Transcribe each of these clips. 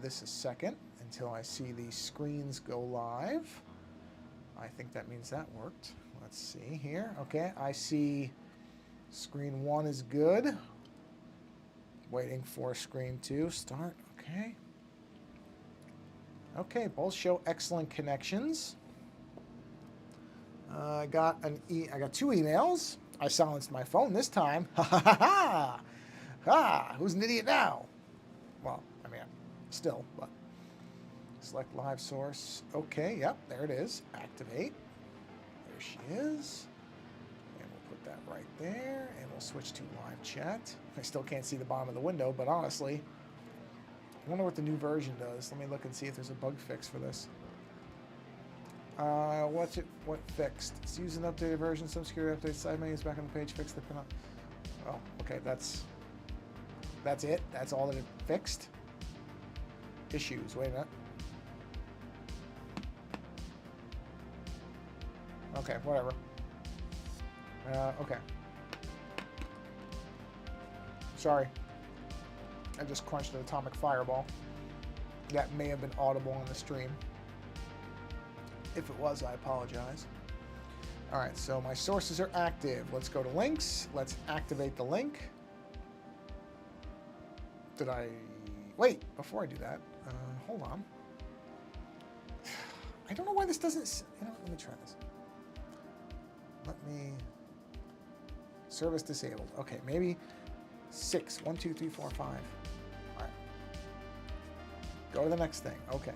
this a second until I see the screens go live. I think that means that worked. Let's see here. Okay, I see screen 1 is good. Waiting for screen 2 start. Okay. Okay, both show excellent connections. I got 2 emails. I silenced my phone this time. Ha ha ha ha! Ha! Who's an idiot now? Well, I mean, still, but select live source. Okay, yep, there it is. Activate. There she is. And we'll put that right there, and we'll switch to live chat. I still can't see the bottom of the window, but honestly, I wonder what the new version does. Let me look and see if there's a bug fix for this. What fixed? It's using an updated version. Some security updates. Side menus back on the page. Fix the pin up. Oh, okay. That's it. That's all that it fixed. Issues. Wait a minute. Okay, whatever. Okay. Sorry. I just crunched an atomic fireball. That may have been audible on the stream. If it was, I apologize. All right, so my sources are active. Let's go to links. Let's activate the link. Did I... Wait, before I do that, hold on. I don't know why this doesn't... You know, let me try this. Let me... Service disabled. Okay, maybe 6. 1, 2, 3, 4, 5. All right. Go to the next thing. Okay.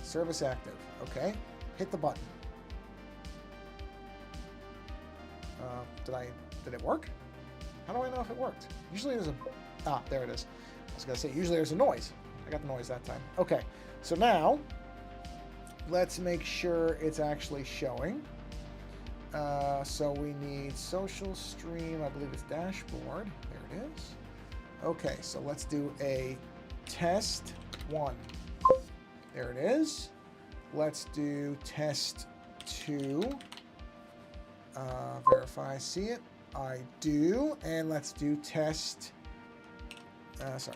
Service active. Okay. Hit the button. Did it work? How do I know if it worked? Usually there's a... Ah, there it is. I was going to say, usually there's a noise. I got the noise that time. Okay. So now, let's make sure it's actually showing. So we need social stream. I believe it's dashboard. There it is. Okay, so let's do a test 1. There it is. Let's do test 2. Verify I see it. I do. And let's do test, TEST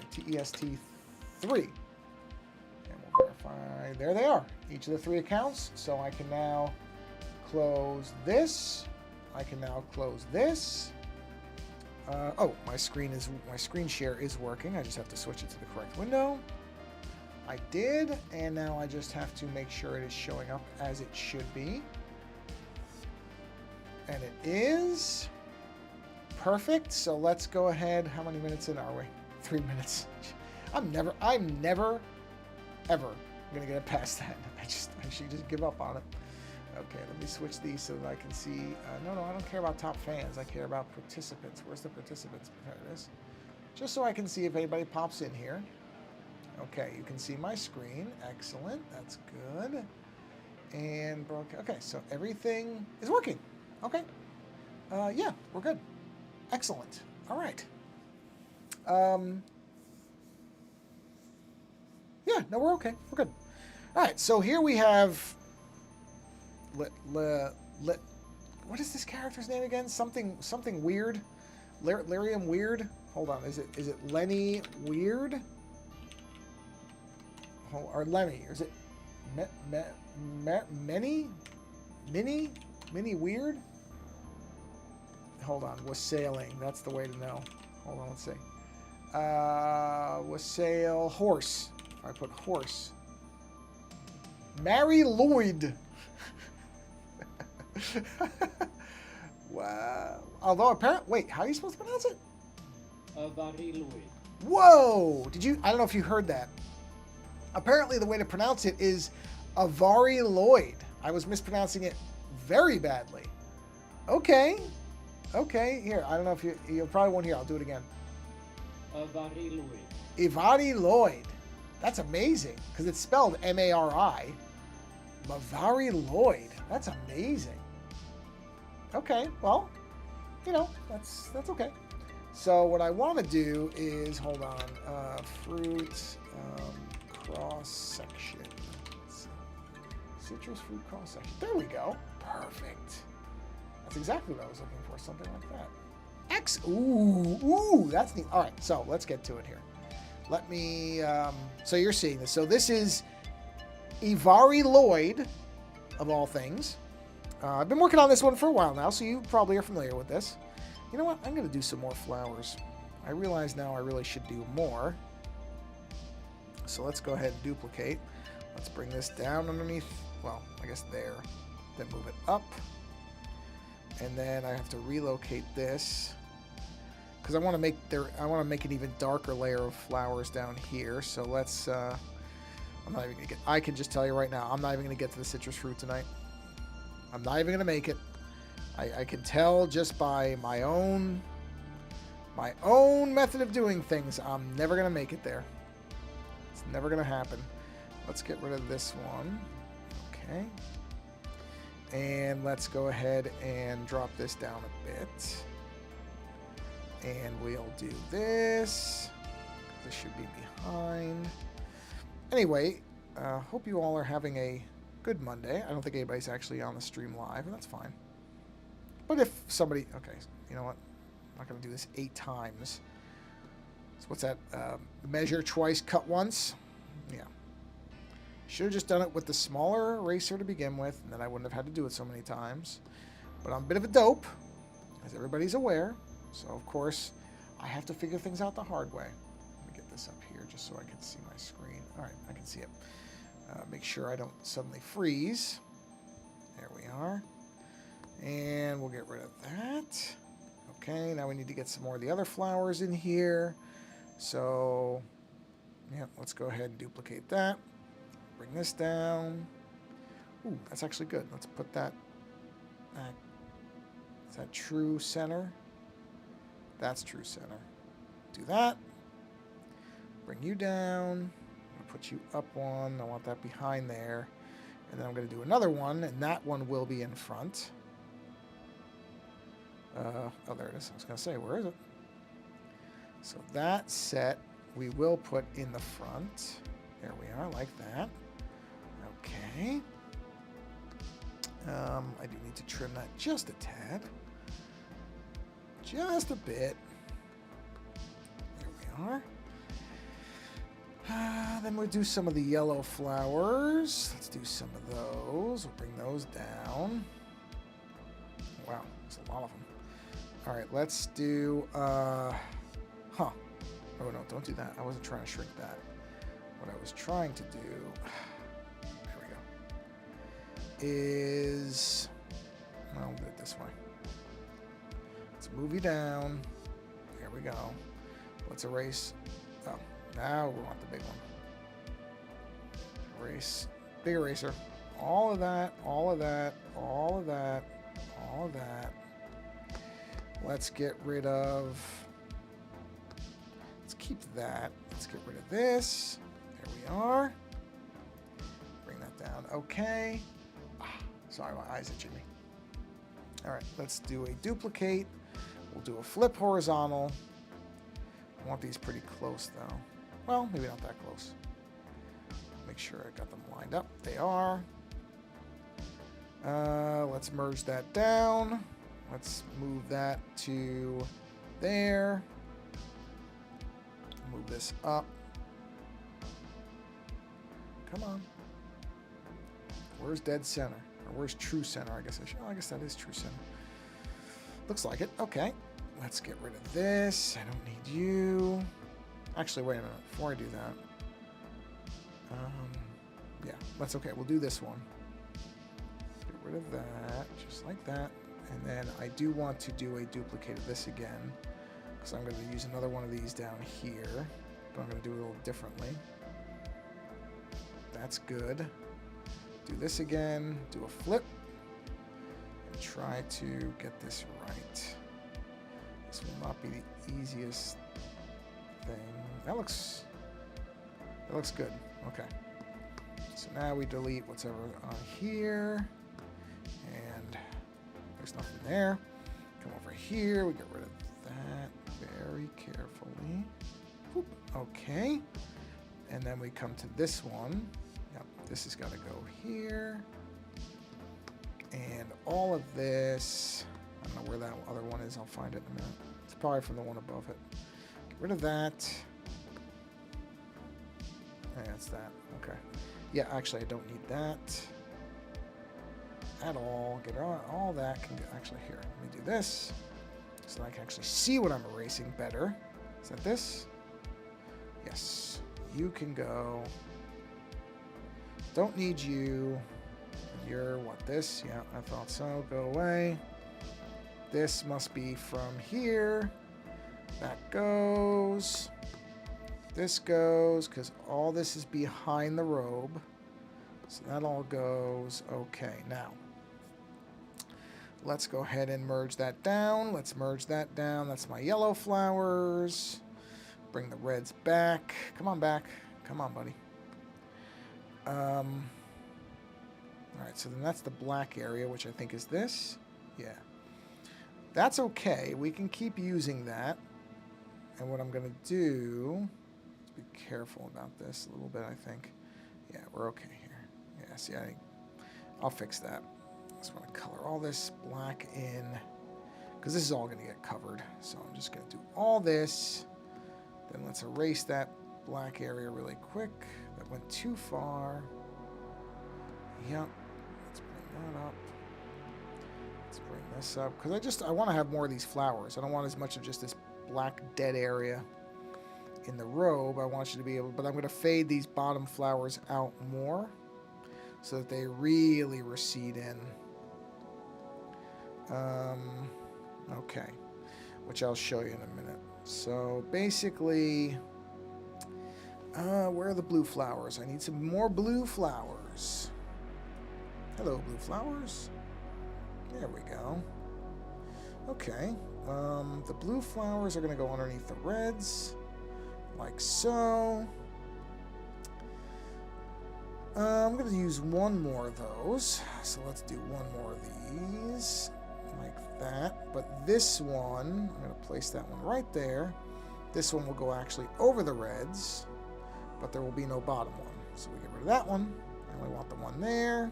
3. And we'll verify. There they are. Each of the 3 accounts. So I can now close this. I can now close this. Oh, my screen share is working. I just have to switch it to the correct window. I did, and now I just have to make sure it is showing up as it should be. And it is. Perfect. So let's go ahead. How many minutes in are we? 3 minutes. I'm never, ever gonna get it past that. I should just give up on it. Okay, let me switch these so that I can see. No, I don't care about top fans. I care about participants. Where's the participants? There it is. Just so I can see if anybody pops in here. Okay, you can see my screen. Excellent. That's good. And okay, so everything is working. Okay. Yeah, we're good. Excellent. All right. Yeah, no, we're okay. We're good. All right, so here we have... what is this character's name again? Something weird. Lyrium Weird. Hold on. Is it Lenny Weird? Or Lemmy? Or is it Minnie Weird? Hold on. Wassailing. That's the way to know. Hold on. Let's see. Wassail horse. If I put horse. Mary Lloyd. Wow. Although apparently, wait, how are you supposed to pronounce it? Whoa! I don't know if you heard that. Apparently the way to pronounce it is Avari Lloyd. I was mispronouncing it very badly. Okay. Okay, here, I don't know if you probably won't hear. I'll do it again. Avari Lloyd. Avari Lloyd. That's amazing, because it's spelled M-A-R-I. Avari Lloyd. That's amazing. Okay, well, you know, that's okay. So what I want to do is, hold on, fruit cross section. Citrus fruit cross section. There we go. Perfect. That's exactly what I was looking for. Something like that. Ooh, that's neat. All right, so let's get to it here. Let me, so you're seeing this. So this is Ivari Lloyd, of all things. I've been working on this one for a while now, so you probably are familiar with this. You know what? I'm going to do some more flowers. I realize now I really should do more. So let's go ahead and duplicate. Let's bring this down underneath, well, I guess there. Then move it up. And then I have to relocate this because I want to make an even darker layer of flowers down here. So let's I'm not even gonna get, I can just tell you right now, I'm not even gonna get to the citrus fruit tonight. I'm not even gonna make it. I can tell just by my own method of doing things, I'm never gonna make it there. It's never gonna happen. Let's get rid of this one. Okay. And let's go ahead and drop this down a bit. And we'll do this. This should be behind. Anyway, hope you all are having a good Monday. I don't think anybody's actually on the stream live, and that's fine. But if somebody... Okay, you know what? I'm not going to do this 8 times. So what's that? Measure twice, cut once? Yeah. Should have just done it with the smaller eraser to begin with, and then I wouldn't have had to do it so many times. But I'm a bit of a dope, as everybody's aware. So, of course, I have to figure things out the hard way. Let me get this up here just so I can see my screen. All right, I can see it. Make sure I don't suddenly freeze. There we are. And we'll get rid of that. Okay, now we need to get some more of the other flowers in here. So, yeah, let's go ahead and duplicate that. Bring this down. Ooh, that's actually good. Let's put that... is that true center? That's true center. Do that. Bring you down. I'm going to put you up one. I want that behind there. And then I'm going to do another one, and that one will be in front. Oh, there it is. I was going to say, where is it? So that set we will put in the front. There we are, like that. Okay. I do need to trim that just a tad. Just a bit. There we are. Then we'll do some of the yellow flowers. Let's do some of those. We'll bring those down. Wow, there's a lot of them. All right, let's do, Oh, no, don't do that. I wasn't trying to shrink that. What I was trying to do, there we go, is, I'll do it this way. Let's move you down. There we go. Let's erase. Oh, now we want the big one. Erase. Big eraser. All of that, all of that, all of that, all of that. Let's get rid of... Let's keep that. Let's get rid of this. There we are. Bring that down. Okay. Sorry, my eyes itching me. All right, let's do a duplicate. We'll do a flip horizontal. I want these pretty close, though. Well, maybe not that close. Make sure I got them lined up. They are. Let's merge that down. Let's move that to there. Move this up. Come on. Where's dead center? Or where's true center? I guess I guess that is true center. Looks like it. Okay. Let's get rid of this. I don't need you. Actually, wait a minute. Before I do that. Yeah, that's okay. We'll do this one. Get rid of that. Just like that. And then I do want to do a duplicate of this again. Because I'm going to use another one of these down here. But I'm going to do it a little differently. That's good. Do this again. Do a flip. And try to get this right. This will not be the easiest thing. That looks good. Okay. So now we delete what's ever on here. And there's nothing there. Come over here. We get rid of that very carefully. Whoop. Okay. And then we come to this one. Yep. This has got to go here. And all of this, I don't know where that other one is. I'll find it in a minute. It's probably from the one above it. Get rid of that. that's that. Okay. Yeah, actually, I don't need that at all. Get all that. Can get, actually, here, let me do this so I can actually see what I'm erasing better. Is that this? Yes. You can go. Don't need you. You're what, this? Yeah, I thought so. Go away. This must be from here. That goes. This goes, because all this is behind the robe. So that all goes. Okay, now. Let's go ahead and merge that down. Let's merge that down. That's my yellow flowers. Bring the reds back. Come on back. Come on, buddy. Alright, so then that's the black area, which I think is this. Yeah. That's okay. We can keep using that. And what I'm going to do... Let's be careful about this a little bit, I think. Yeah, we're okay here. Yeah, see, I'll fix that. I just want to color all this black in. Because this is all going to get covered. So I'm just going to do all this. Then let's erase that black area really quick. That went too far. Yep. Let's bring that up. Let's bring this up. Because I want to have more of these flowers. I don't want as much of just this black dead area in the robe. I want you to be able... But I'm going to fade these bottom flowers out more. So that they really recede in. Okay. Which I'll show you in a minute. So basically... where are the blue flowers? I need some more blue flowers. Hello, blue flowers. There we go. Okay. The blue flowers are going to go underneath the reds. Like so. I'm going to use one more of those. So let's do one more of these. Like that. But this one, I'm going to place that one right there. This one will go actually over the reds. But there will be no bottom one. So we get rid of that one. I only want the one there.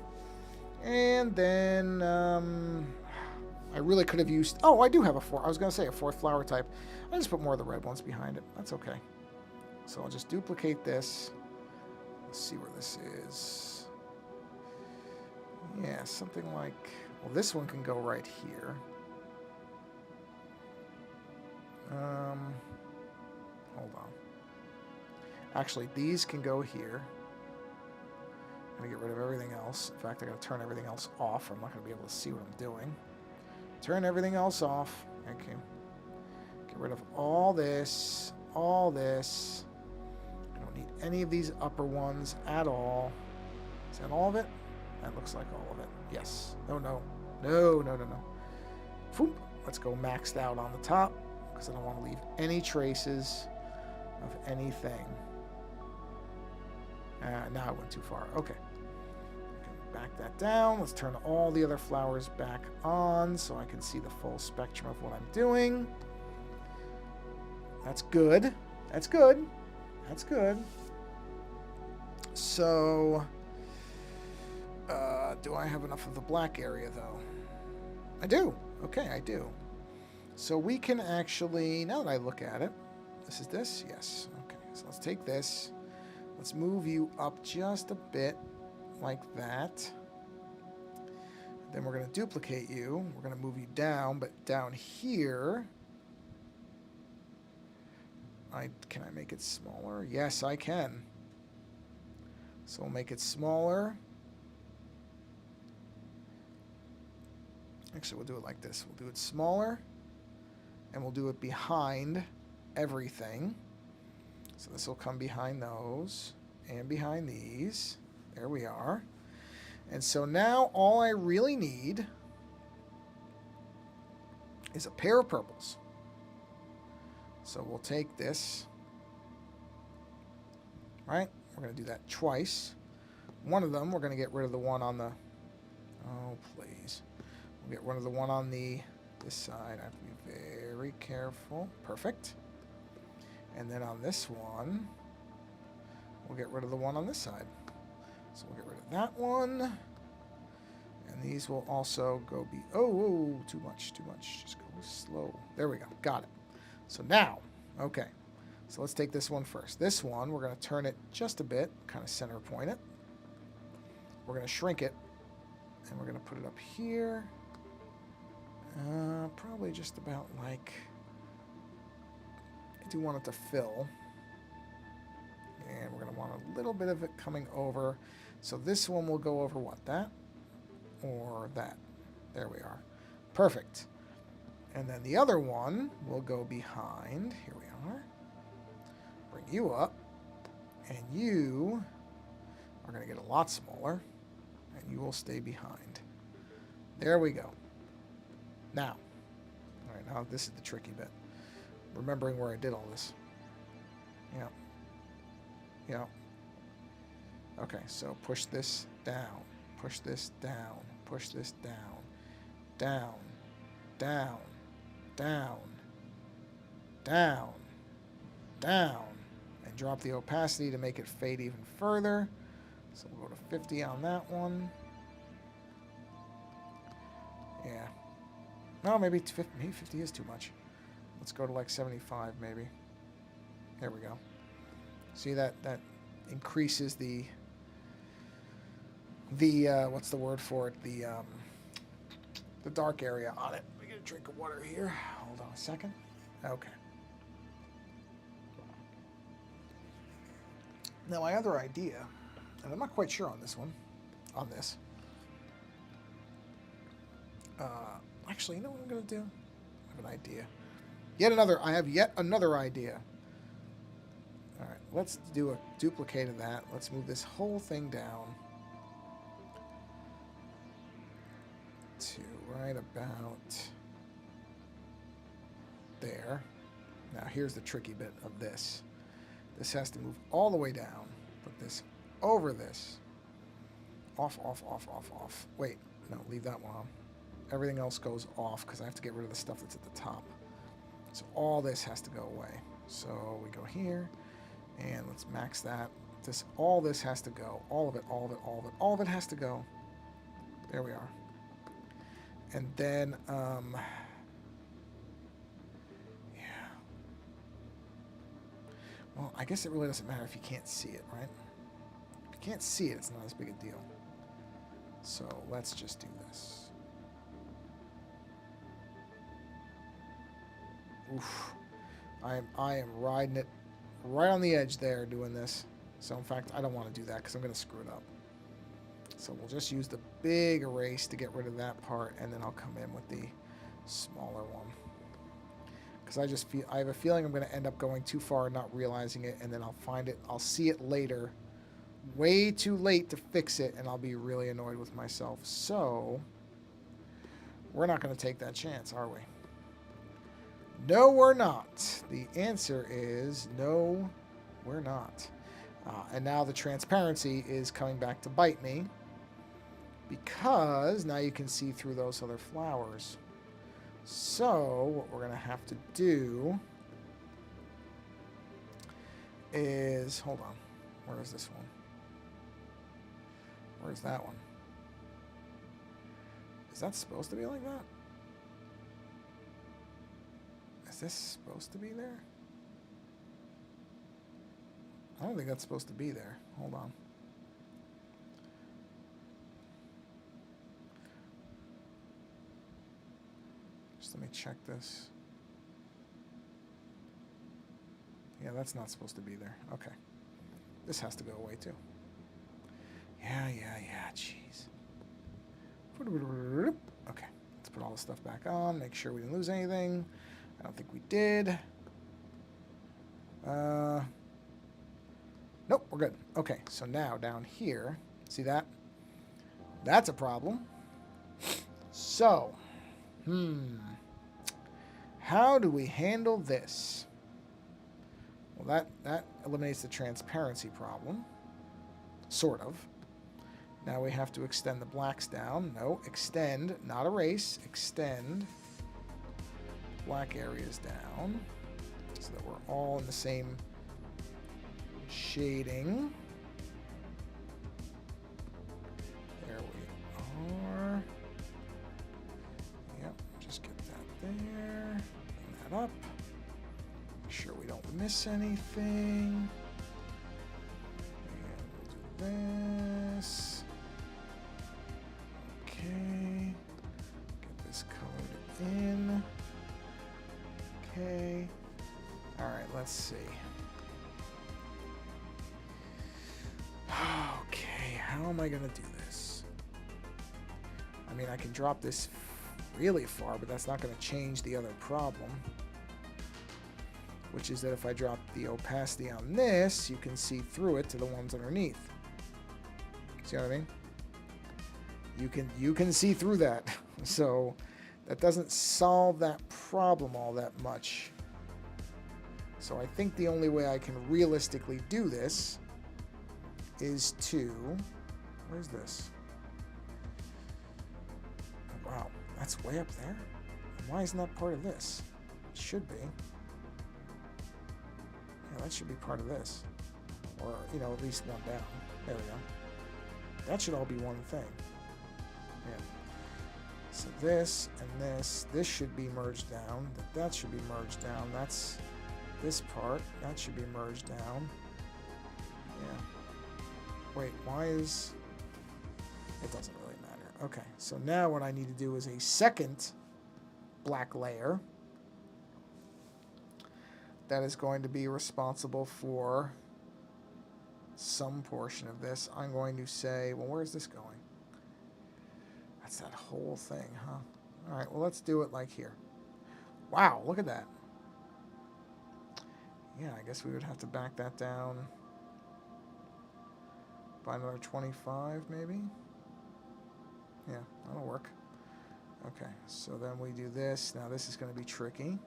And then I really could have used... Oh, I do have a fourth. I was going to say a fourth flower type. I just put more of the red ones behind it. That's okay. So I'll just duplicate this. Let's see where this is. Yeah, something like... Well, this one can go right here. Hold on. Actually, these can go here. I'm going to get rid of everything else. In fact, I'm going to turn everything else off. I'm not going to be able to see what I'm doing. Turn everything else off. Okay. Get rid of all this. All this. I don't need any of these upper ones at all. Is that all of it? That looks like all of it. Yes. No, no. No, no, no, no. Foop. Let's go maxed out on the top because I don't want to leave any traces of anything. Now I went too far. Okay. Back that down. Let's turn all the other flowers back on so I can see the full spectrum of what I'm doing. That's good. That's good. That's good. So, do I have enough of the black area, though? I do. Okay, I do. So we can actually, now that I look at it, this is this? Yes. Okay, so let's take this. Let's move you up just a bit, like that. Then we're going to duplicate you. We're going to move you down, but down here... Can I make it smaller? Yes, I can. So we'll make it smaller. Actually, we'll do it like this. We'll do it smaller, and we'll do it behind everything. So this will come behind those and behind these. There we are. And so now all I really need is a pair of purples. So we'll take this. Right? We're going to do that twice. One of them, we're going to get rid of the one on the... Oh, please. We'll get rid of the one on this side. I have to be very careful. Perfect. And then on this one, we'll get rid of the one on this side. So we'll get rid of that one. And these will also go be... Oh, too much, too much. Just go slow. There we go. Got it. So now, okay. So let's take this one first. This one, we're going to turn it just a bit, kind of center point it. We're going to shrink it, and we're going to put it up here. Probably just about like... I do want it to fill. And we're going to want a little bit of it coming over. So this one will go over what? That? Or that? There we are. Perfect. And then the other one will go behind. Here we are. Bring you up. And you are going to get a lot smaller. And you will stay behind. There we go. Now. All right, now this is the tricky bit. Remembering where I did all this. Yeah. Yeah. Okay, so push this down. Push this down. Push this down. Down. Down. Down. Down. Down. And drop the opacity to make it fade even further. So we'll go to 50 on that one. Yeah. No, maybe 50, maybe 50 is too much. Let's go to like 75 maybe. There we go. See that increases the what's the word for it? The dark area on it. Let me get a drink of water here. Hold on a second. Okay. Now my other idea, and I'm not quite sure on this one, on this. Actually, you know what I'm gonna do? I have an idea. I have yet another idea. All right, let's do a duplicate of that. Let's move this whole thing down to right about there. Now here's the tricky bit of this. This has to move all the way down. Put this over this. Off, off, off, off, off. Wait, no, leave that one on. Everything else goes off because I have to get rid of the stuff that's at the top. So all this has to go away. So we go here, and let's max that. All this has to go. All of it, all of it, all of it, all of it has to go. There we are. And then, yeah. Well, I guess it really doesn't matter if you can't see it, right? If you can't see it, it's not as big a deal. So let's just do this. Oof. I am riding it right on the edge there doing this. So in fact, I don't want to do that because I'm going to screw it up. So we'll just use the big erase to get rid of that part, and then I'll come in with the smaller one. Because I have a feeling I'm going to end up going too far and not realizing it, and then I'll see it later, way too late to fix it, and I'll be really annoyed with myself. So we're not going to take that chance, are we? No, we're not. The answer is no, we're not. And now the transparency is coming back to bite me because now you can see through those other flowers. So what we're going to have to do is, hold on, where is this one? Where's that one? Is that supposed to be like that? Is this supposed to be there? I don't think that's supposed to be there. Hold on. Just let me check this. Yeah, that's not supposed to be there. Okay. This has to go away too. Yeah, jeez. Okay, let's put all this stuff back on, make sure we didn't lose anything. I don't think we did. Nope, we're good. Okay, so now down here, see that? That's a problem. So, how do we handle this? Well, that eliminates the transparency problem, sort of. Now we have to extend the blacks down. No, extend, not erase, extend black areas down so that we're all in the same shading. There we are. Yep, just get that there. Bring that up. Make sure we don't miss anything? And this. Okay. Get this colored in. Okay. Alright, let's see. Okay, how am I going to do this? I mean, I can drop this really far, but that's not going to change the other problem. Which is that if I drop the opacity on this, you can see through it to the ones underneath. See what I mean? You can see through that. So that doesn't solve that problem all that much. So I think the only way I can realistically do this is to... Where's this? Oh, wow, that's way up there? Why isn't that part of this? It should be. Yeah, that should be part of this. Or, you know, at least one down. There we go. That should all be one thing. Yeah. So this and this should be merged down. That should be merged down. That's this part. That should be merged down. Yeah. Wait, why is... It doesn't really matter. Okay, so now what I need to do is a second black layer that is going to be responsible for some portion of this. I'm going to say, well, where's this going? That's that whole thing, huh? All right, well, let's do it like here. Wow, look at that. Yeah, I guess we would have to back that down by another 25, maybe? Yeah, that'll work. Okay, so then we do this. Now this is going to be tricky.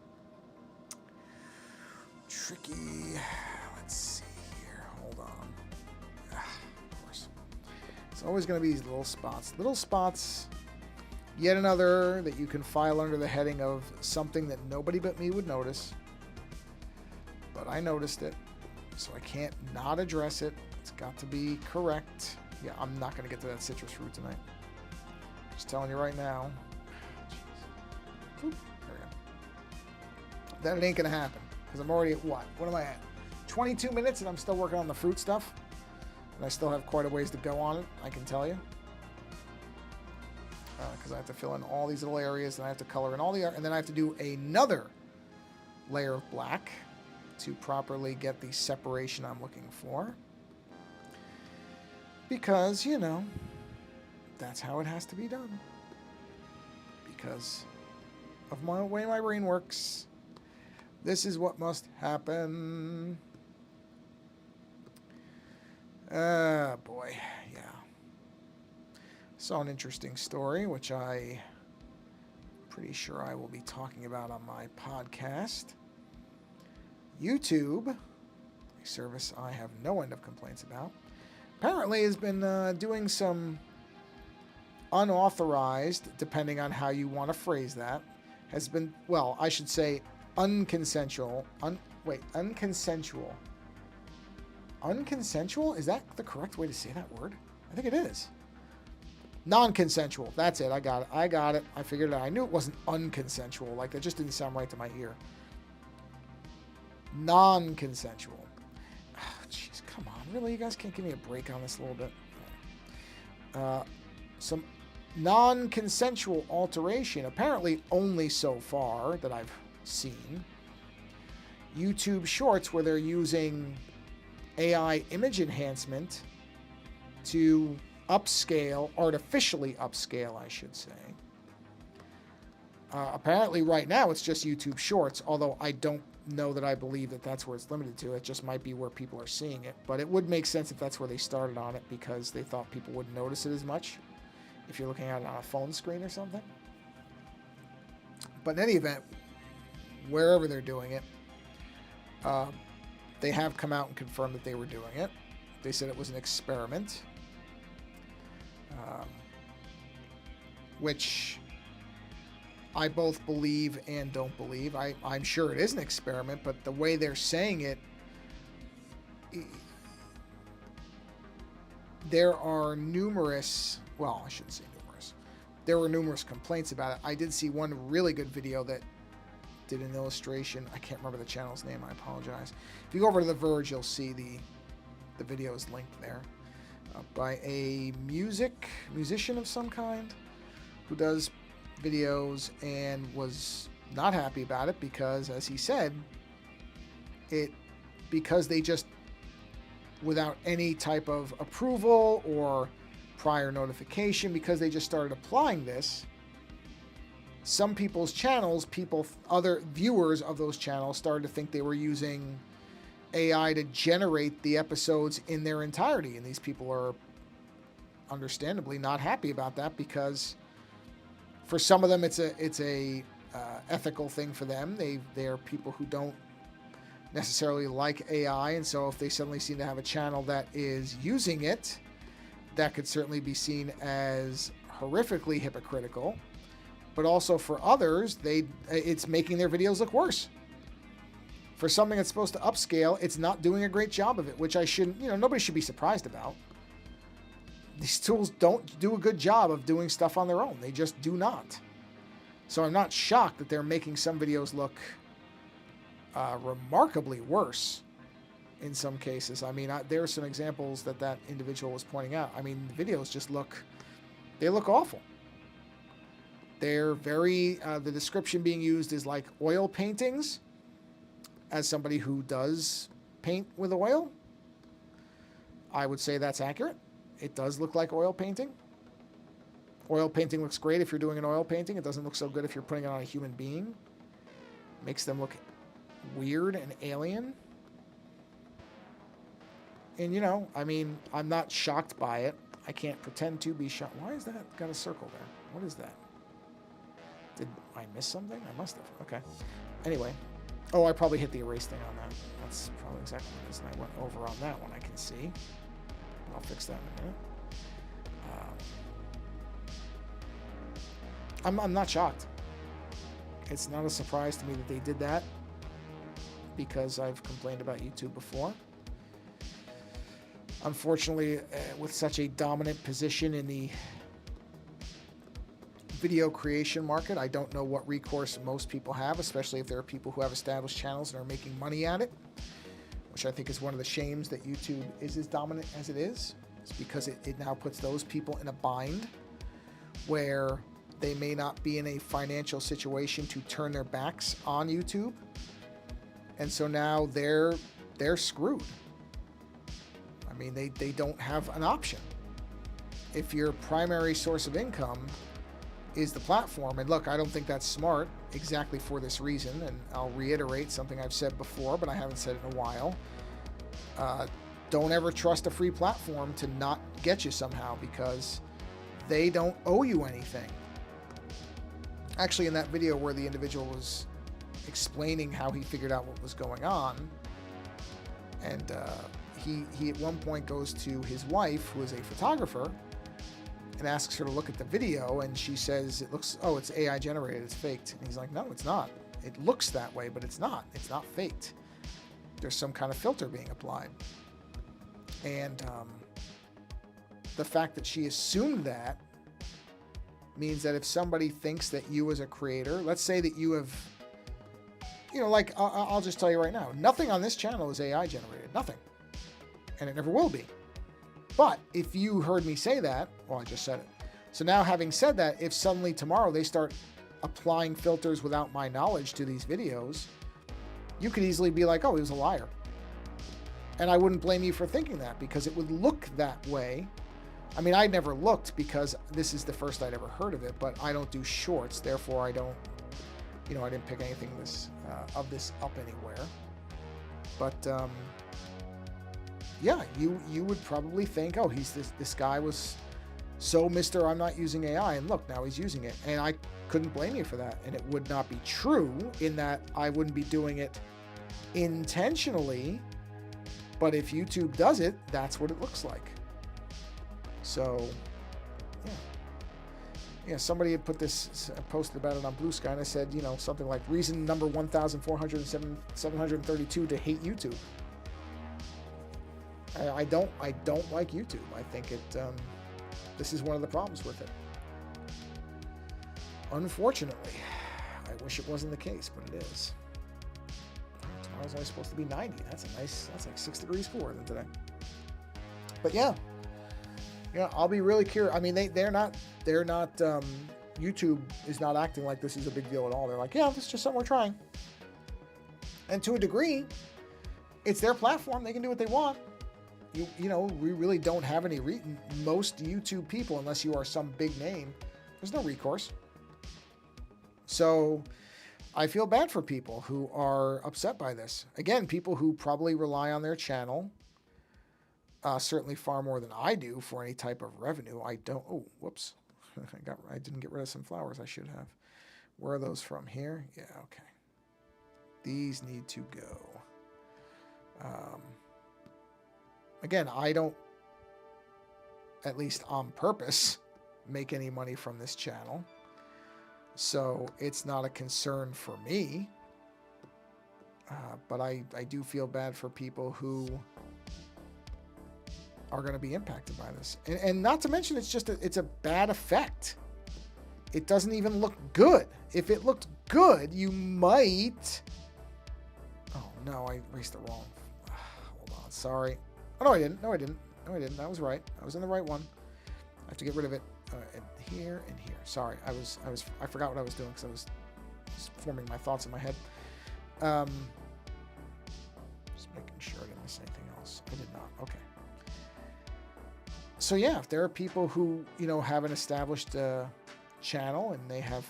Let's see here. Hold on. Of course. It's always going to be these little spots. Little spots. Yet another that you can file under the heading of something that nobody but me would notice. But I noticed it, so I can't not address it. It's got to be correct. Yeah, I'm not going to get to that citrus fruit tonight. Just telling you right now. Oop, there we go. That it ain't going to happen. Because I'm already at what? What am I at? 22 minutes and I'm still working on the fruit stuff. And I still have quite a ways to go on it, I can tell you. Because I have to fill in all these little areas, and I have to color in all the... And then I have to do another layer of black to properly get the separation I'm looking for. Because, you know, that's how it has to be done. Because of my way my brain works. This is what must happen. Boy, yeah. Saw an interesting story, which I'm pretty sure I will be talking about on my podcast. YouTube, a service I have no end of complaints about, apparently has been doing some unauthorized, depending on how you want to phrase that, has been, well, I should say unconsensual. Unconsensual. Unconsensual? Is that the correct way to say that word? I think it is. Non-consensual. That's it. I got it. I figured it out. I knew it wasn't unconsensual. Like, that just didn't sound right to my ear. Non-consensual. Jeez, come on. Really? You guys can't give me a break on this a little bit? Some non-consensual alteration. Apparently only so far that I've seen. YouTube Shorts, where they're using AI image enhancement to upscale, artificially upscale, I should say. Apparently right now it's just YouTube Shorts, although I don't know that I believe that that's where it's limited to. It just might be where people are seeing it. But it would make sense if that's where they started on it, because they thought people wouldn't notice it as much if you're looking at it on a phone screen or something. But in any event, wherever they're doing it, they have come out and confirmed that they were doing it. They said it was an experiment, which I both believe and don't believe. I'm sure it is an experiment, but the way they're saying it, there are numerous, well, I shouldn't say numerous. There were numerous complaints about it. I did see one really good video that did an illustration. I can't remember the channel's name. I apologize. If you go over to The Verge, you'll see the video is linked there by a musician of some kind who does videos and was not happy about it because, as he said, because they just, without any type of approval or prior notification, because they just started applying this, some people's channels, other viewers of those channels started to think they were using AI to generate the episodes in their entirety. And these people are understandably not happy about that because for some of them it's a ethical thing for them. They're people who don't necessarily like AI, and so if they suddenly seem to have a channel that is using it, that could certainly be seen as horrifically hypocritical. But also for others, it's making their videos look worse. For something that's supposed to upscale, it's not doing a great job of it, which nobody should be surprised about. These tools don't do a good job of doing stuff on their own. They just do not. So I'm not shocked that they're making some videos look remarkably worse in some cases. I mean, there are some examples that individual was pointing out. I mean, the videos just look awful. They're very, the description being used is like oil paintings. As somebody who does paint with oil, I would say that's accurate. It does look like oil painting. Oil painting looks great if you're doing an oil painting. It doesn't look so good if you're putting it on a human being. Makes them look weird and alien. And, I mean, I'm not shocked by it. I can't pretend to be shocked. Why is that got a circle there? What is that? Did I miss something? I must have. Okay. Anyway. Oh, I probably hit the erase thing on that. That's probably exactly what it is. And I went over on that one, I can see. I'll fix that in a minute. I'm not shocked. It's not a surprise to me that they did that because I've complained about YouTube before. Unfortunately, with such a dominant position in the video creation market, I don't know what recourse most people have, especially if there are people who have established channels and are making money at it, which I think is one of the shames that YouTube is as dominant as it is. It's because it now puts those people in a bind where they may not be in a financial situation to turn their backs on YouTube. And so now they're screwed. I mean, they don't have an option. If your primary source of income is the platform, and look, I don't think that's smart exactly for this reason, and I'll reiterate something I've said before, but I haven't said it in a while. Don't ever trust a free platform to not get you somehow, because they don't owe you anything. Actually, in that video where the individual was explaining how he figured out what was going on, and he at one point goes to his wife, who is a photographer, and asks her to look at the video, and she says, it's AI generated, it's faked. And he's like, no, it's not. It looks that way, but it's not. It's not faked. There's some kind of filter being applied. And the fact that she assumed that means that if somebody thinks that you as a creator, let's say that you have, I'll just tell you right now, nothing on this channel is AI generated, nothing. And it never will be. But if you heard me say that, well, I just said it. So now, having said that, if suddenly tomorrow they start applying filters without my knowledge to these videos, you could easily be like, oh, he was a liar. And I wouldn't blame you for thinking that, because it would look that way. I mean, I never looked because this is the first I'd ever heard of it, but I don't do shorts. Therefore, I don't, I didn't pick anything of this up anywhere. But, yeah, you would probably think, oh, this guy was so Mr. I'm not using AI, and look, now he's using it. And I couldn't blame you for that. And it would not be true in that I wouldn't be doing it intentionally. But if YouTube does it, that's what it looks like. So, yeah, somebody had posted about it on Blue Sky, and I said, something like reason number 1,732 to hate YouTube. I don't like YouTube. I think this is one of the problems with it. Unfortunately, I I wish it wasn't the case, but it is. Tomorrow's only supposed to be 90. That's like 6 degrees cooler than today. But yeah, I'll be really curious. I mean, they're not. YouTube is not acting like this is a big deal at all. They're like, yeah, this is just something we're trying. And to a degree, it's their platform. They can do what they want. We really don't have any most YouTube people, unless you are some big name, there's no recourse. So I feel bad for people who are upset by this. Again, people who probably rely on their channel, certainly far more than I do, for any type of revenue. I don't. Oh, whoops. I didn't get rid of some flowers. I should have. Where are those from? Here? Yeah, okay. These need to go. Again, I don't, at least on purpose, make any money from this channel. So it's not a concern for me. But I do feel bad for people who are going to be impacted by this. And not to mention, it's a bad effect. It doesn't even look good. If it looked good, you might... Oh, no, I erased the wrong... Hold on, sorry. Oh, no, I didn't. That was right. I was in the right one. I have to get rid of it. And here and here. Sorry, I forgot what I was doing because I was forming my thoughts in my head. Just making sure I didn't miss anything else. I did not. Okay. So yeah, if there are people who, have an established channel and they have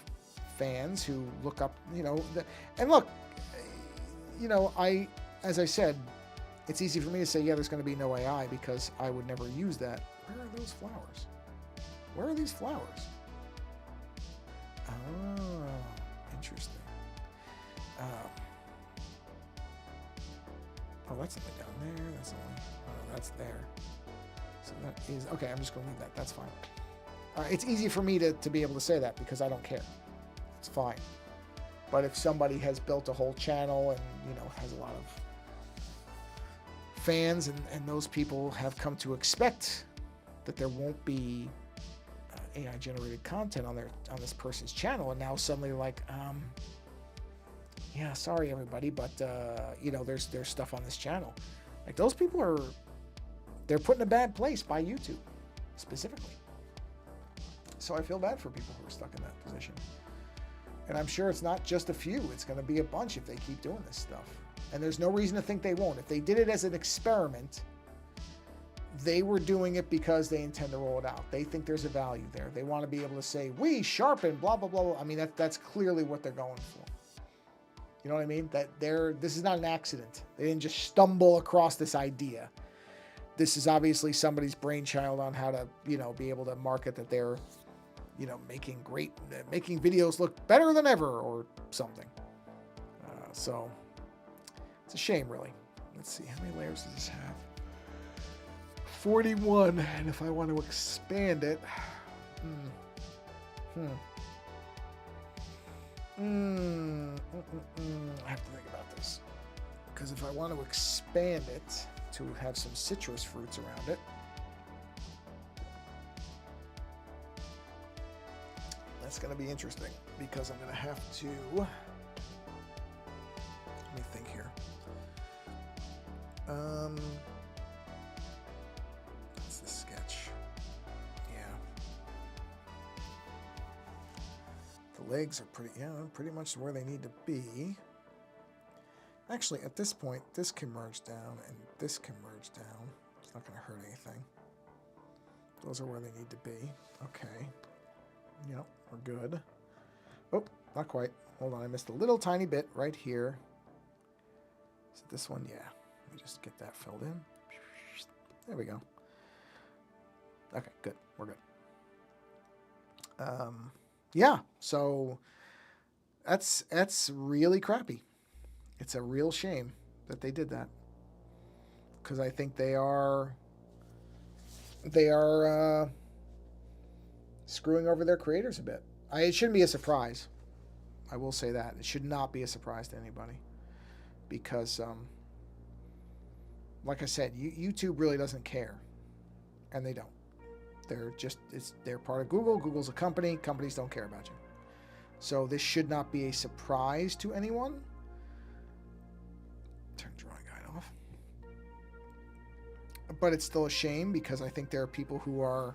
fans who look up, and look, as I said, it's easy for me to say, yeah, there's going to be no AI because I would never use that. Where are those flowers? Where are these flowers? Oh, interesting. Oh, that's only down there. That's only, that's there. So that is, okay, I'm just going to leave that. That's fine. It's easy for me to be able to say that because I don't care. It's fine. But if somebody has built a whole channel and, has a lot of fans and those people have come to expect that there won't be AI generated content on this person's channel, and now suddenly like, yeah, sorry everybody, but there's stuff on this channel. Like, those people they're put in a bad place by YouTube specifically. So I feel bad for people who are stuck in that position. And I'm sure it's not just a few. It's going to be a bunch if they keep doing this stuff. And there's no reason to think they won't. If they did it as an experiment, they were doing it because they intend to roll it out. They think there's a value there. They want to be able to say, we sharpen, blah, blah, blah, blah. I mean, that's clearly what they're going for. You know what I mean? This is not an accident. They didn't just stumble across this idea. This is obviously somebody's brainchild on how to, be able to market that they're, making videos look better than ever or something. So it's a shame, really. Let's see, how many layers does this have? 41, and if I want to expand it, I have to think about this, because if I want to expand it to have some citrus fruits around it, that's going to be interesting, because I'm going to have to, let me think here. That's the sketch. Yeah. The legs are pretty much where they need to be. Actually, at this point, this can merge down and this can merge down. It's not going to hurt anything. Those are where they need to be. Okay. Yep, we're good. Oh, not quite. Hold on, I missed a little tiny bit right here. Is it this one? Yeah. Let me just get that filled in. There we go. Okay, good. We're good. Yeah, so that's really crappy. It's a real shame that they did that, because I think they are screwing over their creators a bit. It shouldn't be a surprise. I will say that. It should not be a surprise to anybody, because like I said, YouTube really doesn't care, and they don't. They're part of Google. Google's a company. Companies don't care about you. So this should not be a surprise to anyone. Turn drawing guide off. But it's still a shame because I think there are people who are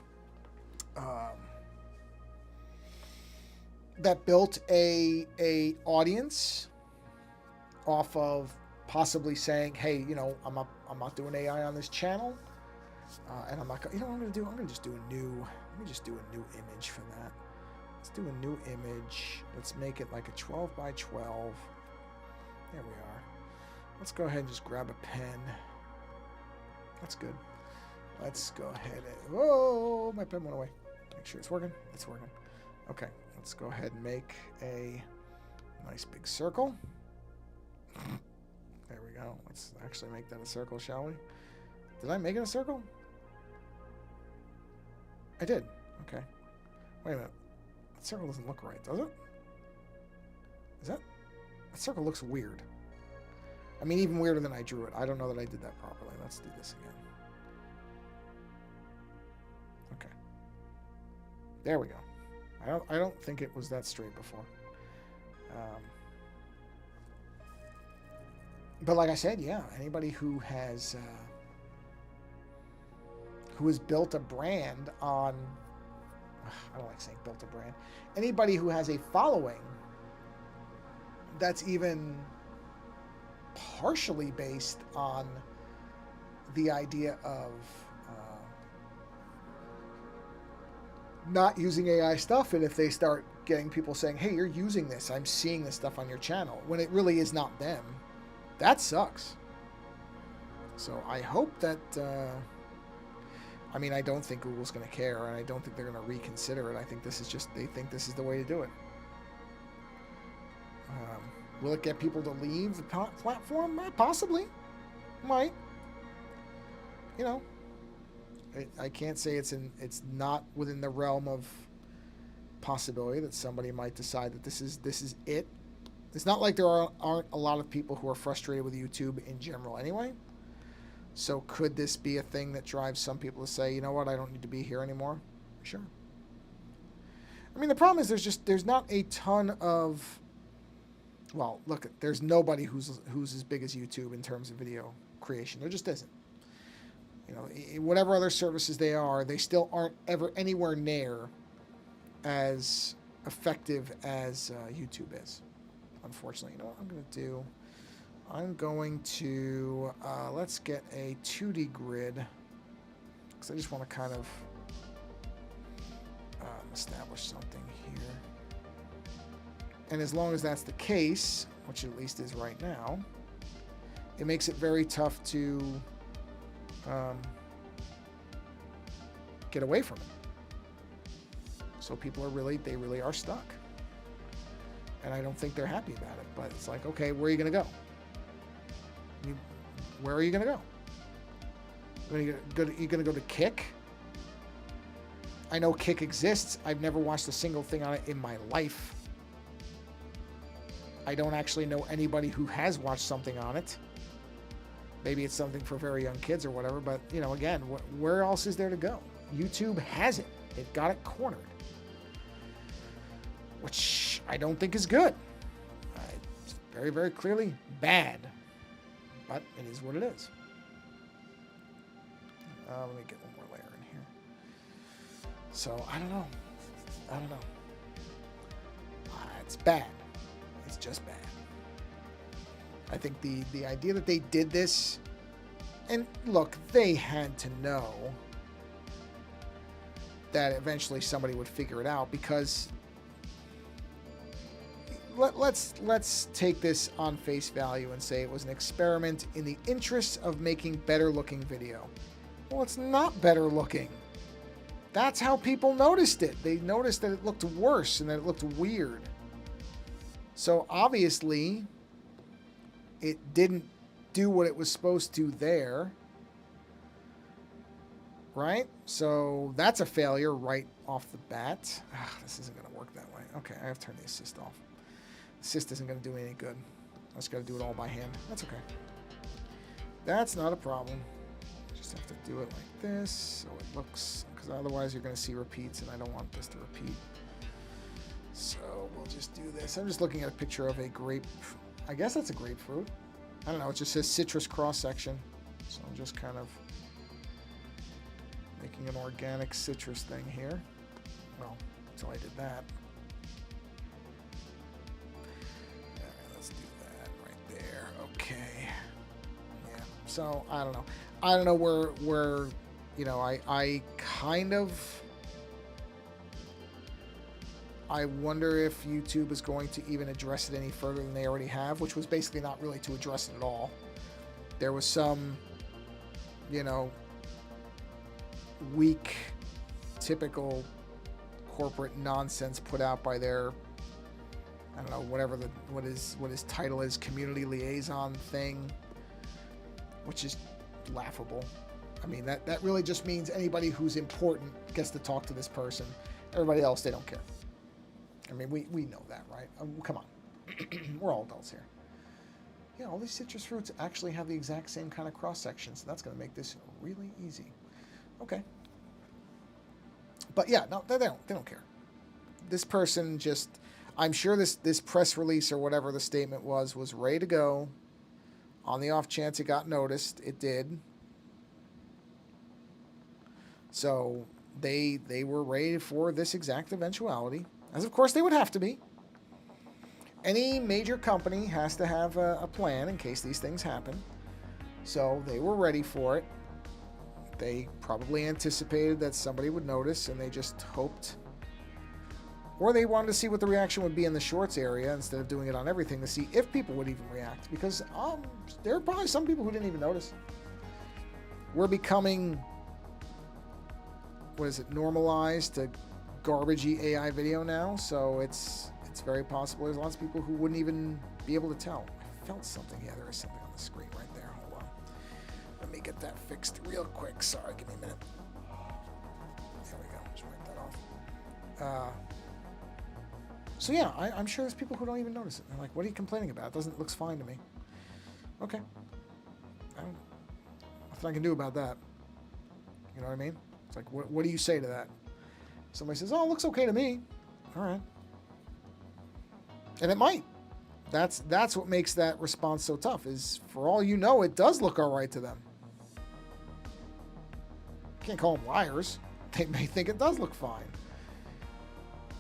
that built a audience off of possibly saying, hey, you know, I'm not doing AI on this channel, and I'm not, you know what I'm gonna do? I'm gonna just do a new. Let me just do a new image for that. Let's do a new image. Let's make it like a 12 by 12. There we are. Let's go ahead and just grab a pen. That's good. Let's go ahead and, whoa, my pen went away. Make sure it's working. It's working. Okay, let's go ahead and make a nice big circle. There we go. Let's actually make that a circle, shall we? Did I make it a circle? I did. Okay. Wait a minute. That circle doesn't look right, does it? Is that? That circle looks weird. I mean, even weirder than I drew it. I don't know that I did that properly. Let's do this again. Okay. There we go. I don't think it was that straight before. But like I said, yeah, anybody who has built a brand on, I don't like saying built a brand, anybody who has a following that's even partially based on the idea of not using AI stuff, and if they start getting people saying, hey, you're using this, I'm seeing this stuff on your channel, when it really is not them, that sucks. So I hope that I mean, I don't think Google's going to care, and I don't think they're going to reconsider it. I think this is just, they think this is the way to do it. Will it get people to leave the platform? Possibly. Might. You know, I can't say it's not within the realm of possibility that somebody might decide that this is it. It's not like there aren't a lot of people who are frustrated with YouTube in general anyway. So could this be a thing that drives some people to say, you know what, I don't need to be here anymore? Sure. I mean, the problem is there's not a ton of, well, look, there's nobody who's as big as YouTube in terms of video creation. There just isn't. You know, whatever other services they are, they still aren't ever anywhere near as effective as YouTube is, unfortunately. You know what I'm going to do? I'm going to, let's get a 2D grid, because I just want to kind of establish something here. And as long as that's the case, which it at least is right now, it makes it very tough to get away from it. So people are they really are stuck. And I don't think they're happy about it, but it's like, okay, where are you going to go? Where are you going to go? Are you going to go to Kick? I know Kick exists. I've never watched a single thing on it in my life. I don't actually know anybody who has watched something on it. Maybe it's something for very young kids or whatever, but, you know, again, where else is there to go? YouTube has it. It got it cornered. Which I don't think is good. It's very, very clearly bad. But it is what it is. Let me get one more layer in here. So, I don't know. It's bad. It's just bad. I think the idea that they did this, and look, they had to know that eventually somebody would figure it out, because let's take this on face value and say it was an experiment in the interest of making better looking video. Well, it's not better looking. That's how people noticed it. They noticed that it looked worse and that it looked weird. So obviously it didn't do what it was supposed to there. Right? So that's a failure right off the bat. This isn't going to work that way. Okay, I have to turn the assist off. Assist isn't going to do me any good. I just got to do it all by hand. That's okay. That's not a problem. Just have to do it like this so it looks, because otherwise you're going to see repeats and I don't want this to repeat. So we'll just do this. I'm just looking at a picture of a grape. I guess that's a grapefruit. I don't know. It just says citrus cross section. So I'm just kind of making an organic citrus thing here. Well, until I did that. Let's do that right there. Okay. Yeah. So I don't know. I don't know where you know, I kind of, I wonder if YouTube is going to even address it any further than they already have, which was basically not really to address it at all. There was some, you know, weak, typical corporate nonsense put out by their, I don't know, whatever what his title is, community liaison thing, which is laughable. I mean, that really just means anybody who's important gets to talk to this person. Everybody else, they don't care. I mean, we know that, right? Come on. We're all adults here. Yeah, all these citrus fruits actually have the exact same kind of cross-section, so that's going to make this really easy. Okay. But yeah, no, they don't care. This person just, I'm sure this press release or whatever the statement was ready to go. On the off chance it got noticed, it did. So they were ready for this exact eventuality, as of course they would have to be. Any major company has to have a plan in case these things happen. So they were ready for it. They probably anticipated that somebody would notice, and they just hoped, or they wanted to see what the reaction would be in the shorts area instead of doing it on everything to see if people would even react. Because there are probably some people who didn't even notice. We're becoming, what is it, normalized to garbagey AI video now, so it's very possible there's lots of people who wouldn't even be able to tell. I felt something. Yeah, there is something on the screen right there. Hold on. Let me get that fixed real quick. Sorry, give me a minute. There we go. Just wipe that off. So yeah, I'm sure there's people who don't even notice it. They're like, what are you complaining about? It looks fine to me. Okay. Nothing I can do about that. You know what I mean? It's like, what do you say to that? Somebody says, oh, it looks okay to me. All right. And it might. That's what makes that response so tough, is for all you know, it does look all right to them. Can't call them liars. They may think it does look fine.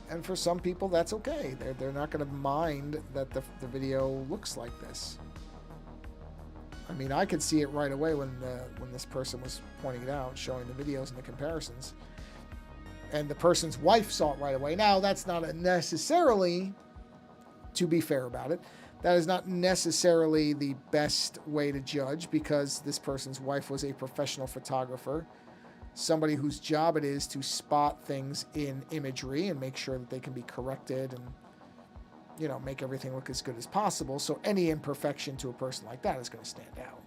And for some people, that's okay. They're not going to mind that the video looks like this. I mean, I could see it right away when this person was pointing it out, showing the videos and the comparisons. And the person's wife saw it right away. Now, that's not necessarily, to be fair about it, that is not necessarily the best way to judge, because this person's wife was a professional photographer, somebody whose job it is to spot things in imagery and make sure that they can be corrected and, you know, make everything look as good as possible. So any imperfection to a person like that is going to stand out.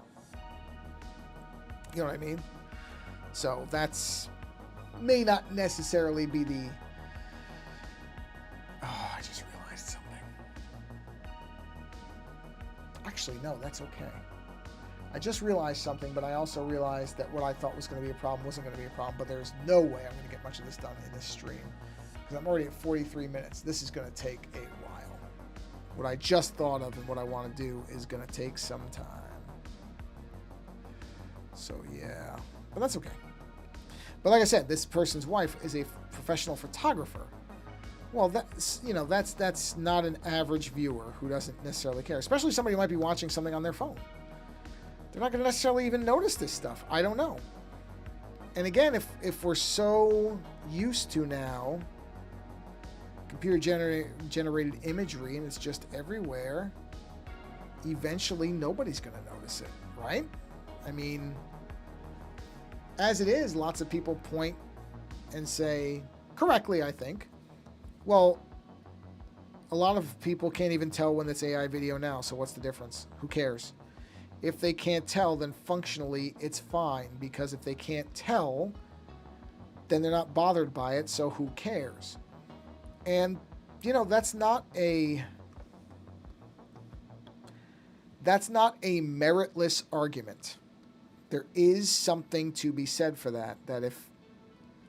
You know what I mean? So that's may not necessarily be the... Oh, I just realized something. Actually, no, that's okay. I just realized something, but I also realized that what I thought was going to be a problem wasn't going to be a problem, but there's no way I'm going to get much of this done in this stream, because I'm already at 43 minutes. This is going to take a while. What I just thought of and what I want to do is going to take some time. So, yeah. But that's okay. But like I said, this person's wife is a professional photographer. Well, that's, you know, that's not an average viewer who doesn't necessarily care, especially somebody who might be watching something on their phone. They're not going to necessarily even notice this stuff. I don't know. And again, if we're so used to now computer generated imagery and it's just everywhere, eventually nobody's going to notice it, right? I mean, as it is, lots of people point and say, correctly, I think, well, a lot of people can't even tell when it's AI video now, so what's the difference? Who cares? If they can't tell, then functionally it's fine, because if they can't tell, then they're not bothered by it, so who cares? And, you know, that's not a meritless argument. There is something to be said for that if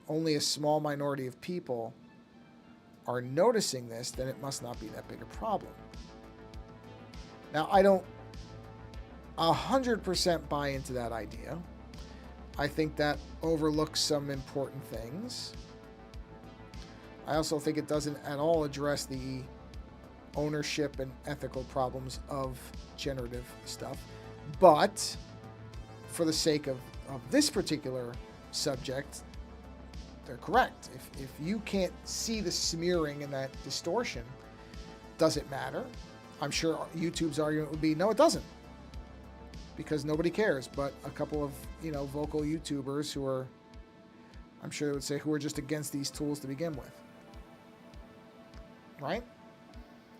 only a small minority of people are noticing this, then it must not be that big a problem. Now, I don't 100% buy into that idea. I think that overlooks some important things. I also think it doesn't at all address the ownership and ethical problems of generative stuff. But for the sake of this particular subject, they're correct. If you can't see the smearing and that distortion, does it matter? I'm sure YouTube's argument would be, no, it doesn't. Because nobody cares. But a couple of, vocal YouTubers who are, I'm sure they would say, who are just against these tools to begin with. Right?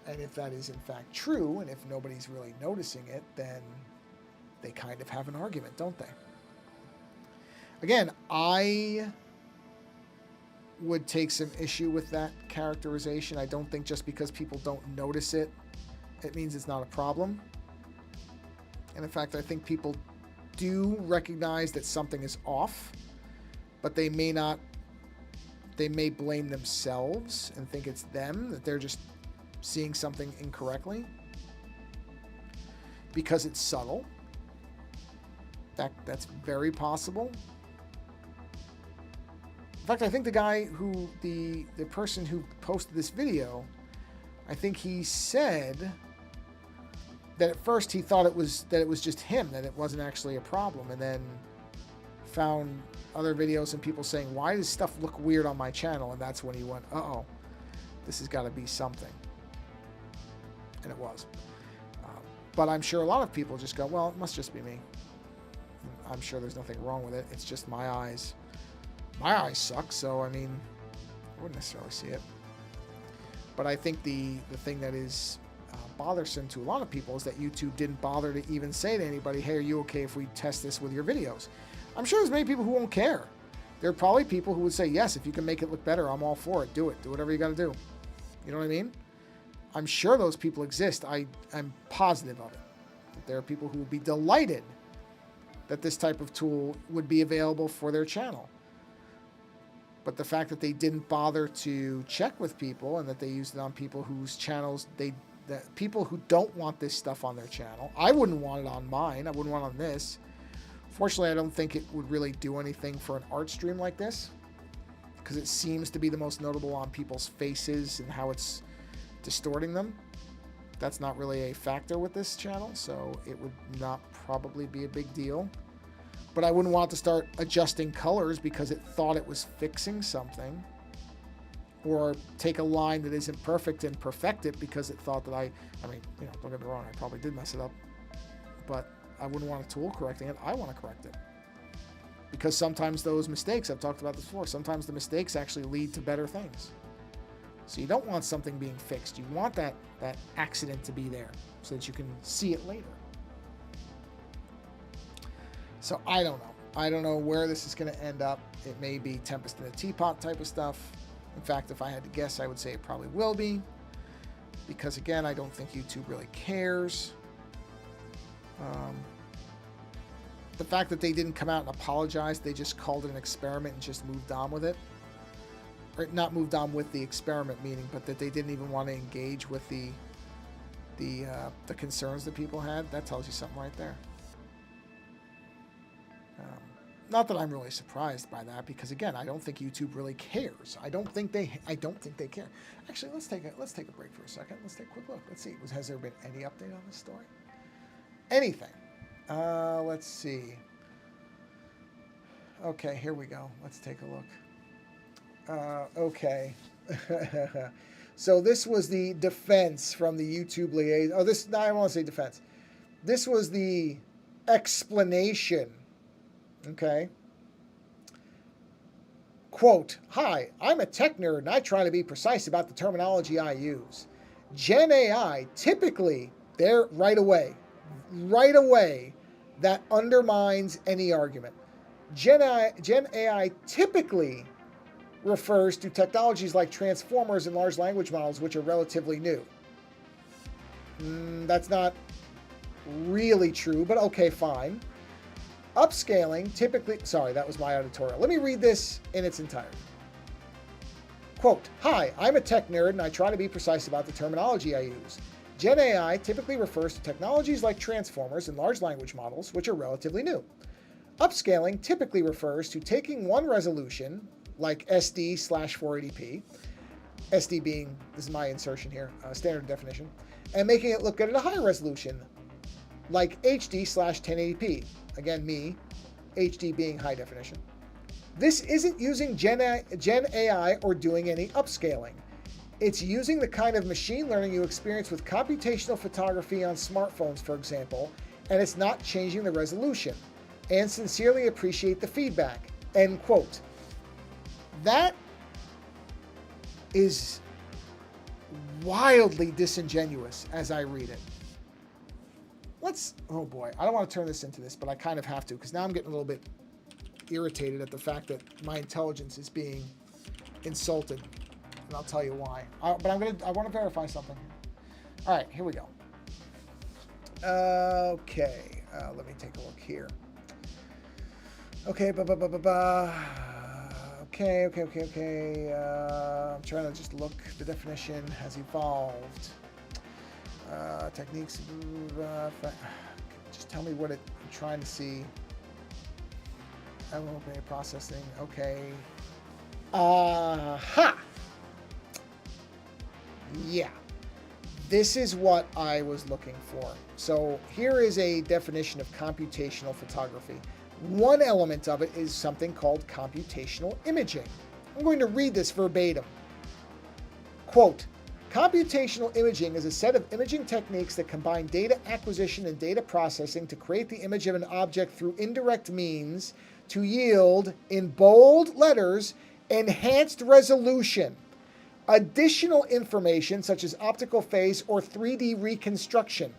And if that is in fact true, and if nobody's really noticing it, then they kind of have an argument, don't they? Again, I would take some issue with that characterization. I don't think just because people don't notice it, it means it's not a problem. And in fact, I think people do recognize that something is off, but they may blame themselves and think it's them, that they're just seeing something incorrectly because it's subtle. That's very possible. In fact, I think the person who posted this video, I think he said that at first he thought it was just him, that it wasn't actually a problem, and then found other videos and people saying, why does stuff look weird on my channel? And that's when he went, uh-oh, this has got to be something. And it was. But I'm sure a lot of people just go, well, it must just be me. I'm sure there's nothing wrong with it. It's just my eyes. My eyes suck, so, I mean, I wouldn't necessarily see it. But I think the thing that is bothersome to a lot of people is that YouTube didn't bother to even say to anybody, hey, are you okay if we test this with your videos? I'm sure there's many people who won't care. There are probably people who would say, yes, if you can make it look better, I'm all for it. Do it. Do whatever you got to do. You know what I mean? I'm sure those people exist. I'm positive of it. That there are people who would be delighted that this type of tool would be available for their channel. But the fact that they didn't bother to check with people and that they used it on people whose channels that people who don't want this stuff on their channel. I wouldn't want it on mine. I wouldn't want it on this. Fortunately, I don't think it would really do anything for an art stream like this, because it seems to be the most notable on people's faces and how it's distorting them. That's not really a factor with this channel, so it would not probably be a big deal. But I wouldn't want to start adjusting colors because it thought it was fixing something, or take a line that isn't perfect and perfect it because it thought that I mean, don't get me wrong, I probably did mess it up, but I wouldn't want a tool correcting it. I want to correct it. Because sometimes those mistakes, I've talked about this before, sometimes the mistakes actually lead to better things. So you don't want something being fixed. You want that accident to be there so that you can see it later. So I don't know. I don't know where this is going to end up. It may be Tempest in a Teapot type of stuff. In fact, if I had to guess, I would say it probably will be. Because again, I don't think YouTube really cares. The fact that they didn't come out and apologize, they just called it an experiment and just moved on with it. Or not moved on with the experiment meaning, but that they didn't even want to engage with the concerns that people had. That tells you something right there. Not that I'm really surprised by that, because again, I don't think YouTube really cares. I don't think they care. Actually, let's take a break for a second. Let's take a quick look. Let's see. Has there been any update on this story? Anything? Let's see. Okay, here we go. Let's take a look. Okay. So this was the defense from the YouTube liaison. No, I don't want to say defense. This was the explanation. Okay. Quote, hi, I'm a tech nerd and I try to be precise about the terminology I use. Gen AI, typically, they're right away, that undermines any argument. Gen AI typically refers to technologies like transformers and large language models, which are relatively new. That's not really true, but okay, fine. Upscaling typically... Sorry, that was my editorial. Let me read this in its entirety. Quote, "Hi, I'm a tech nerd and I try to be precise about the terminology I use. Gen AI typically refers to technologies like transformers and large language models, which are relatively new. Upscaling typically refers to taking one resolution, like SD/480p, SD being, this is my insertion here, standard definition, and making it look good at a higher resolution, like HD/1080p. Again, me, HD being high definition. This isn't using Gen AI or doing any upscaling. It's using the kind of machine learning you experience with computational photography on smartphones, for example, and it's not changing the resolution. And sincerely appreciate the feedback." End quote. That is wildly disingenuous as I read it. Oh boy, I don't want to turn this into this, but I kind of have to, because now I'm getting a little bit irritated at the fact that my intelligence is being insulted, and I'll tell you why. But I want to verify something. All right, here we go. Okay, let me take a look here. Okay, okay. I'm trying to just look. The definition has evolved. Techniques. Just tell me what I'm trying to see. Okay, processing. Okay. Aha! Yeah. This is what I was looking for. So here is a definition of computational photography. One element of it is something called computational imaging. I'm going to read this verbatim. Quote, "Computational imaging is a set of imaging techniques that combine data acquisition and data processing to create the image of an object through indirect means to yield, in bold letters, enhanced resolution, additional information such as optical phase or 3D reconstruction.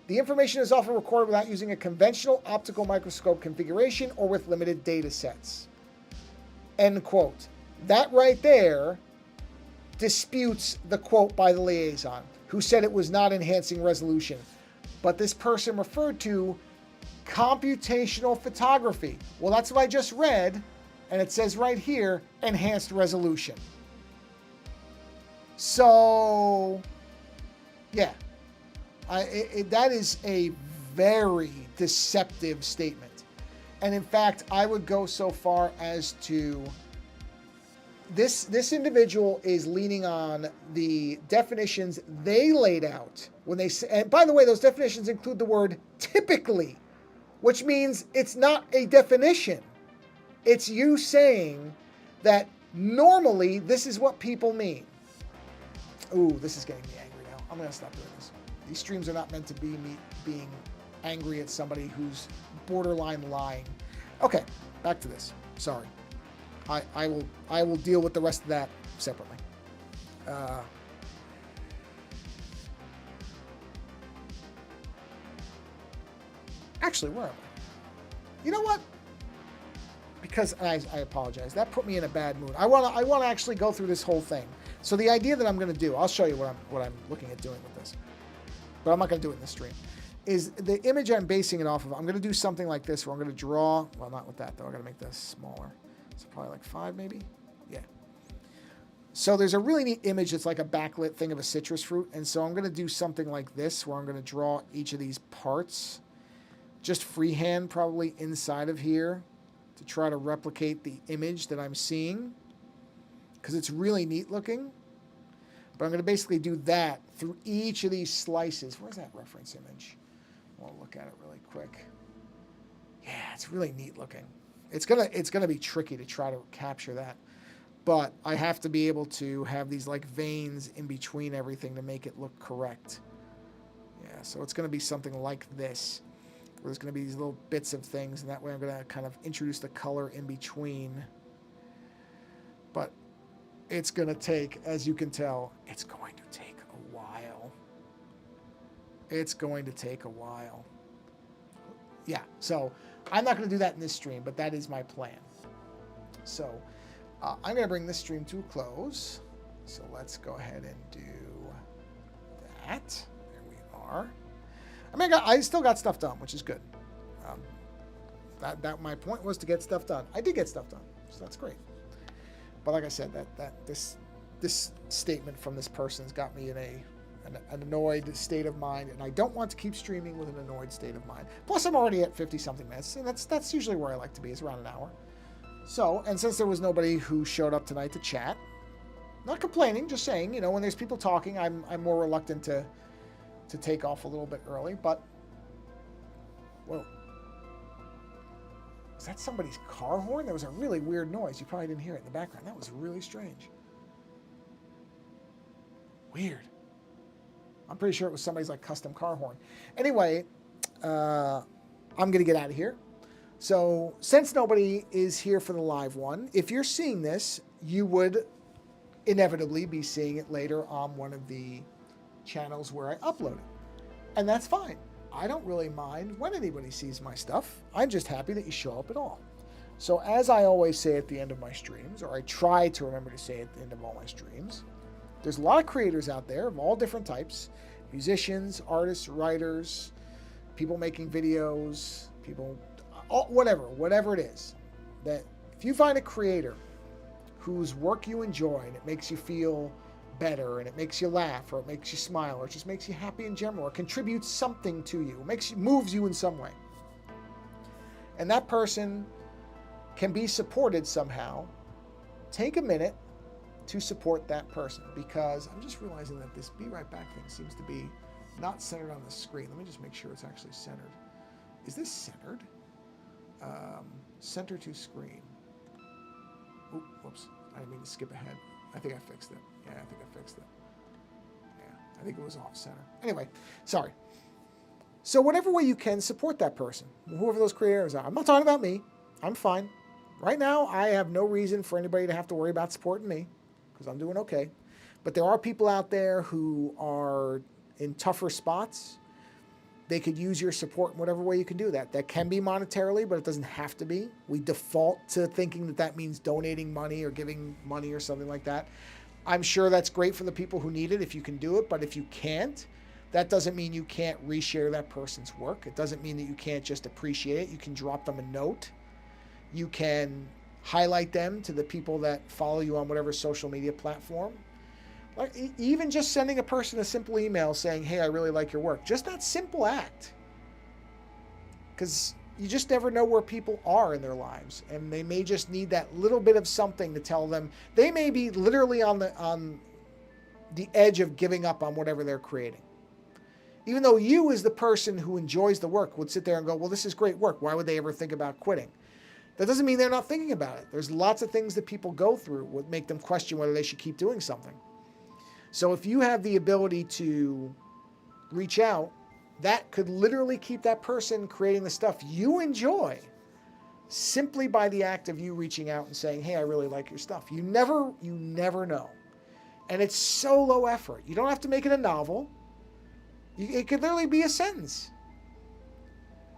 The information is often recorded without using a conventional optical microscope configuration or with limited data sets." End quote. That right there disputes the quote by the liaison, who said it was not enhancing resolution. But this person referred to computational photography. Well, that's what I just read, and it says right here, enhanced resolution. So, yeah. That is a very deceptive statement. And in fact, I would go so far as to, this individual is leaning on the definitions they laid out when they say, and by the way, those definitions include the word typically, which means it's not a definition. It's you saying that normally this is what people mean. Ooh, this is getting me angry now. I'm going to stop doing this. These streams are not meant to be me being angry at somebody who's borderline lying. Okay, back to this. Sorry. I will deal with the rest of that separately. Actually, where am I? You know what? Because I apologize. That put me in a bad mood. I want to actually go through this whole thing. So the idea that I'm going to do, I'll show you what I'm looking at doing with this. But I'm not going to do it in this stream. Is the image I'm basing it off of. I'm going to do something like this where I'm going to draw, well, not with that though. I'm going to make this smaller. So probably like 5 maybe? Yeah. So there's a really neat image that's like a backlit thing of a citrus fruit. And so I'm going to do something like this where I'm going to draw each of these parts just freehand probably inside of here to try to replicate the image that I'm seeing, because it's really neat looking. But I'm going to basically do that through each of these slices. Where's that reference image? I'll look at it really quick. Yeah, it's really neat looking. It's gonna be tricky to try to capture that, but I have to be able to have these like veins in between everything to make it look correct. Yeah, so it's gonna be something like this, where there's gonna be these little bits of things, and that way I'm gonna kind of introduce the color in between. But it's gonna take, as you can tell, it's going to take a while. It's going to take a while. Yeah, so I'm not going to do that in this stream, but that is my plan. So I'm going to bring this stream to a close. So let's go ahead and do that. There we are. I mean, I still got stuff done, which is good. That my point was to get stuff done. I did get stuff done, so that's great. But like I said, this statement from this person's got me in an annoyed state of mind, and I don't want to keep streaming with an annoyed state of mind. Plus, I'm already at 50-something minutes, and that's usually where I like to be, is around an hour. So, and since there was nobody who showed up tonight to chat, not complaining, just saying, you know, when there's people talking, I'm more reluctant to take off a little bit early, but whoa. Is that somebody's car horn? There was a really weird noise. You probably didn't hear it in the background. That was really strange. Weird. I'm pretty sure it was somebody's like custom car horn. Anyway, I'm going to get out of here. So since nobody is here for the live one, if you're seeing this, you would inevitably be seeing it later on one of the channels where I upload it. And that's fine. I don't really mind when anybody sees my stuff. I'm just happy that you show up at all. So as I always say at the end of my streams, or I try to remember to say at the end of all my streams, there's a lot of creators out there of all different types, musicians, artists, writers, people making videos, people, whatever it is, that if you find a creator whose work you enjoy and it makes you feel better and it makes you laugh or it makes you smile or it just makes you happy in general or contributes something to you, moves you in some way, and that person can be supported somehow, take a minute to support that person, because I'm just realizing that this be right back thing seems to be not centered on the screen. Let me just make sure it's actually centered. Is this centered? Center to screen. Oop, whoops. I didn't mean to skip ahead. I think I fixed it. Yeah, I think I fixed it. Yeah, I think it was off center. Anyway, sorry. So whatever way you can, support that person, whoever those creators are. I'm not talking about me. I'm fine. Right now, I have no reason for anybody to have to worry about supporting me, because I'm doing okay. But there are people out there who are in tougher spots. They could use your support in whatever way you can do that. That can be monetarily, but it doesn't have to be. We default to thinking that that means donating money or giving money or something like that. I'm sure that's great for the people who need it if you can do it, but if you can't, that doesn't mean you can't reshare that person's work. It doesn't mean that you can't just appreciate it. You can drop them a note. You can highlight them to the people that follow you on whatever social media platform. Like even just sending a person a simple email saying, hey, I really like your work. Just that simple act. Because you just never know where people are in their lives. And they may just need that little bit of something to tell them. They may be literally on the edge of giving up on whatever they're creating. Even though you, as the person who enjoys the work, would sit there and go, well, this is great work. Why would they ever think about quitting? That doesn't mean they're not thinking about it. There's lots of things that people go through that make them question whether they should keep doing something. So if you have the ability to reach out, that could literally keep that person creating the stuff you enjoy simply by the act of you reaching out and saying, hey, I really like your stuff. You never know. And it's so low effort. You don't have to make it a novel. It could literally be a sentence.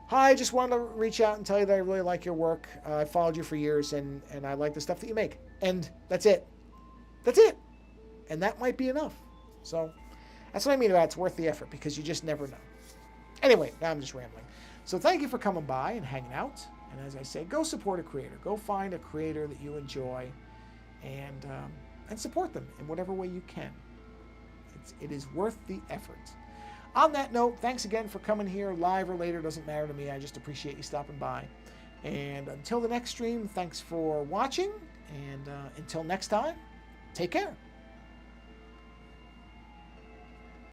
Hi, I just wanted to reach out and tell you that I really like your work. I followed you for years and I like the stuff that you make. And that's it. That's it. And that might be enough. So that's what I mean about it's worth the effort, because you just never know. Anyway, now I'm just rambling. So thank you for coming by and hanging out. And as I say, go support a creator. Go find a creator that you enjoy and support them in whatever way you can. It is worth the effort. On that note, thanks again for coming here, live or later, doesn't matter to me. I just appreciate you stopping by. And until the next stream, thanks for watching. And until next time, take care.